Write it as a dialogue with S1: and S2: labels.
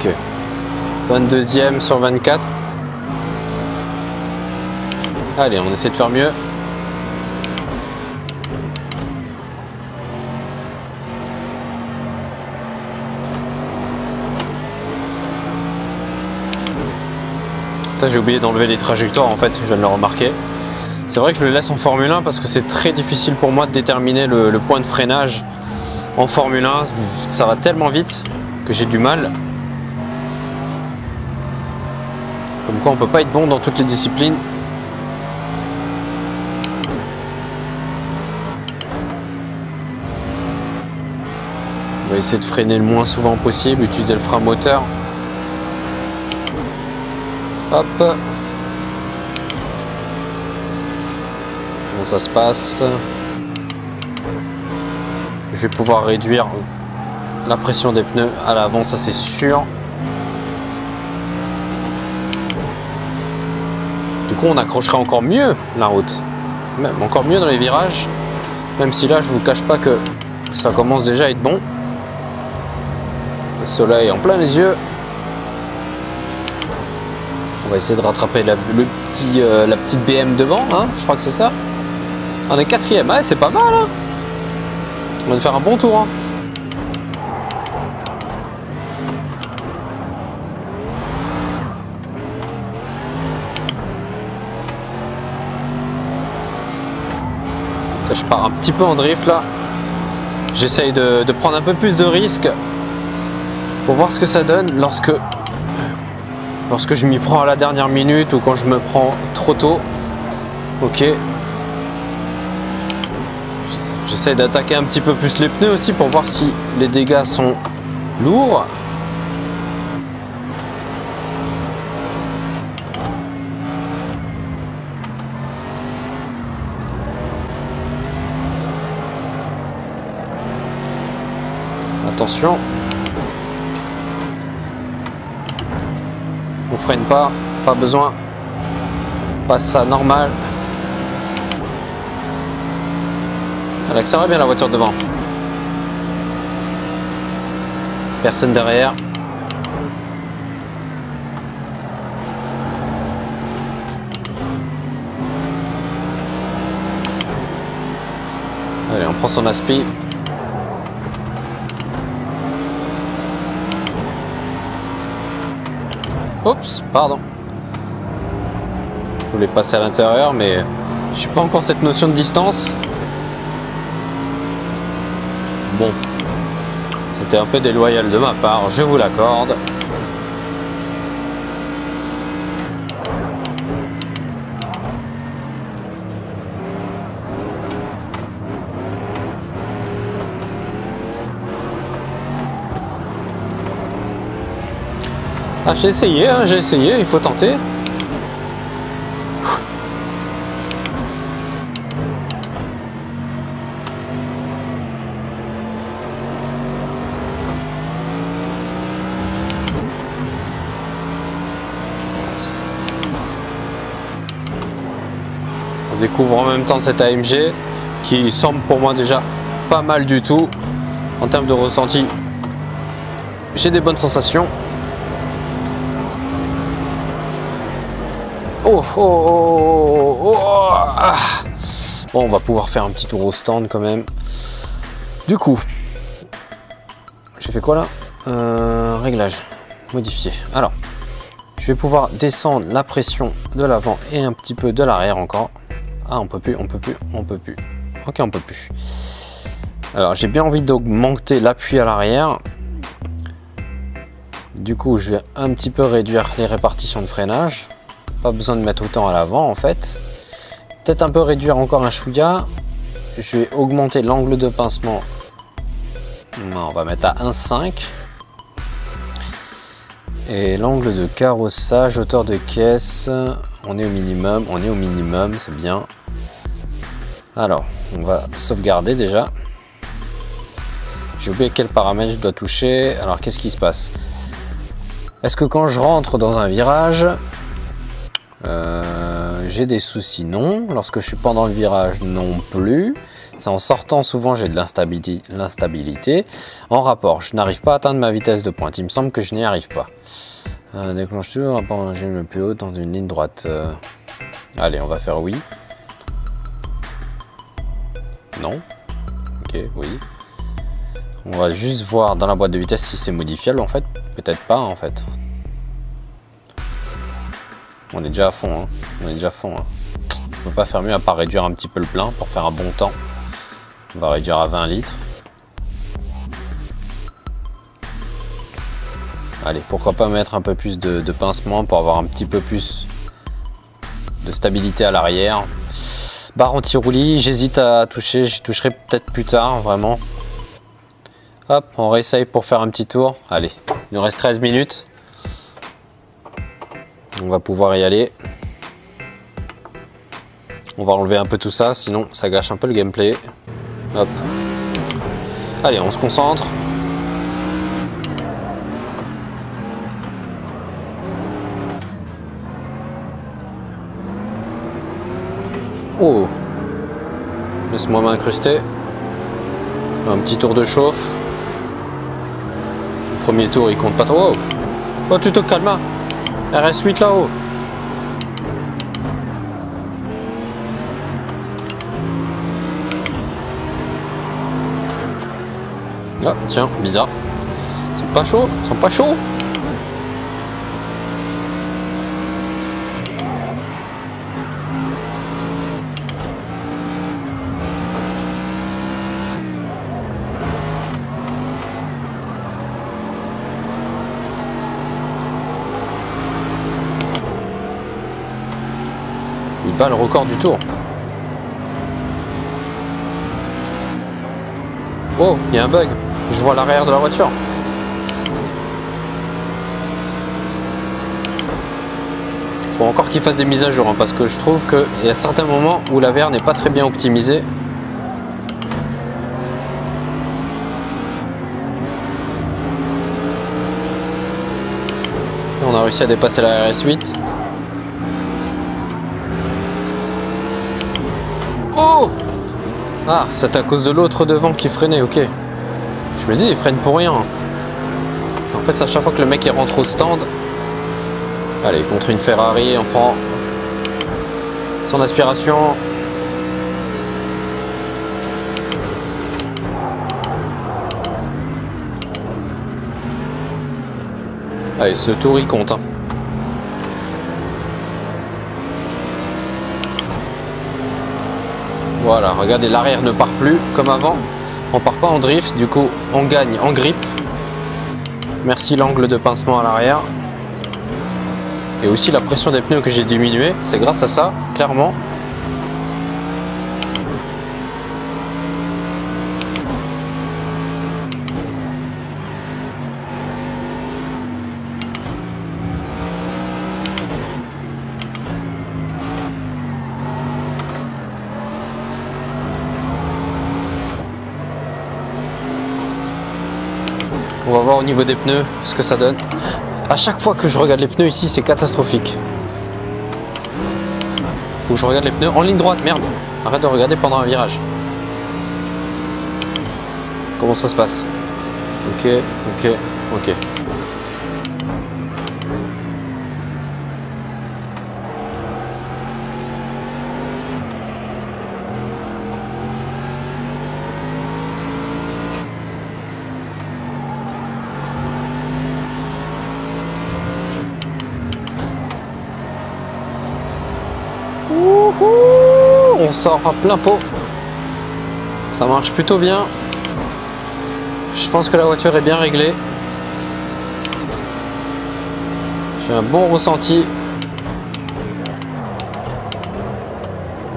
S1: Ok. 22e sur 24. Allez, on essaie de faire mieux. J'ai oublié d'enlever les trajectoires en fait, je viens de le remarquer. C'est vrai que je le laisse en Formule 1 parce que c'est très difficile pour moi de déterminer le point de freinage en Formule 1. Ça va tellement vite que j'ai du mal. Comme quoi on peut pas être bon dans toutes les disciplines. On va essayer de freiner le moins souvent possible, utiliser le frein moteur. Hop. Comment ça se passe? Je vais pouvoir réduire la pression des pneus à l'avant, ça c'est sûr. Du coup on accrochera encore mieux la route. Même encore mieux dans les virages. Même si là je vous cache pas que ça commence déjà à être bon. Le soleil en plein les yeux. On va essayer de rattraper la petite BM devant, hein, je crois que c'est ça. On est 4e, ouais, c'est pas mal. Hein, on va faire un bon tour. Hein. Je pars un petit peu en drift là. J'essaye de prendre un peu plus de risques pour voir ce que ça donne lorsque je m'y prends à la dernière minute ou quand je me prends trop tôt. Ok. J'essaie d'attaquer un petit peu plus les pneus aussi pour voir si les dégâts sont lourds. Attention. On freine pas besoin. On passe ça normal. Elle accélère bien la voiture devant. Personne derrière. Allez, on prend son aspi. Oups, pardon. Je voulais passer à l'intérieur, mais je n'ai pas encore cette notion de distance. Bon, c'était un peu déloyal de ma part, je vous l'accorde. Ah, j'ai essayé, il faut tenter. On découvre en même temps cette AMG qui semble pour moi déjà pas mal du tout en termes de ressenti. J'ai des bonnes sensations. Oh, oh, oh, oh, oh, ah. Bon, on va pouvoir faire un petit tour au stand quand même. Du coup, j'ai fait quoi là? Réglage, modifié. Alors, je vais pouvoir descendre la pression de l'avant et un petit peu de l'arrière encore. Ah, on peut plus. Ok, on peut plus. Alors, j'ai bien envie d'augmenter l'appui à l'arrière. Du coup, je vais un petit peu réduire les répartitions de freinage. Pas besoin de mettre autant à l'avant en fait. Peut-être un peu réduire encore un chouïa. Je vais augmenter l'angle de pincement. Non, on va mettre à 1,5. Et l'angle de carrossage, hauteur de caisse, on est au minimum, c'est bien. Alors, on va sauvegarder déjà. J'ai oublié quel paramètre je dois toucher. Alors, qu'est-ce qui se passe? Est-ce que quand je rentre dans un virage, j'ai des soucis? Non. Lorsque je suis pendant le virage, non plus. C'est en sortant souvent j'ai de l'instabilité. En rapport, je n'arrive pas à atteindre ma vitesse de pointe. Il me semble que je n'y arrive pas. Déclenche tout, rapport j'aime le plus haut dans une ligne droite. Allez, on va faire oui. Non. Ok, oui. On va juste voir dans la boîte de vitesse si c'est modifiable en fait. Peut-être pas en fait. On est déjà à fond. Hein. On est déjà à fond. Hein. On peut pas faire mieux à part réduire un petit peu le plein pour faire un bon temps. On va réduire à 20 litres. Allez, pourquoi pas mettre un peu plus de pincement pour avoir un petit peu plus de stabilité à l'arrière. Barre anti-roulis, j'hésite à toucher, je toucherai peut-être plus tard, vraiment. Hop, on réessaye pour faire un petit tour. Allez, il nous reste 13 minutes. On va pouvoir y aller. On va enlever un peu tout ça, sinon ça gâche un peu le gameplay. Hop. Allez, on se concentre. Oh, laisse-moi m'incruster. Un petit tour de chauffe. Le premier tour il compte pas trop. Oh, tu te calmes. RS8 là-haut. Ah, tiens, bizarre. Ils sont pas chauds, ils sont pas chauds. Il bat le record du tour. Oh, il y a un bug. Je vois l'arrière de la voiture. Faut encore qu'il fasse des mises à jour hein, parce que je trouve qu'il y a certains moments où la VR n'est pas très bien optimisée. On a réussi à dépasser la RS8. Oh! Ah, c'est à cause de l'autre devant qui freinait, ok. Je me dis, il freine pour rien. En fait, c'est à chaque fois que le mec il rentre au stand. Allez, contre une Ferrari, on prend son aspiration. Allez, ce tour il compte. Hein. Voilà, regardez, l'arrière ne part plus comme avant. On part pas en drift, du coup on gagne en grip. Merci l'angle de pincement à l'arrière. Et aussi la pression des pneus que j'ai diminué, c'est grâce à ça, clairement. On va voir au niveau des pneus ce que ça donne. À chaque fois que je regarde les pneus ici, c'est catastrophique. Faut que je regarde les pneus en ligne droite, merde. Arrête de regarder pendant un virage. Comment ça se passe? Ok, ok, ok. On sort à plein pot. Ça marche plutôt bien. Je pense que la voiture est bien réglée. J'ai un bon ressenti.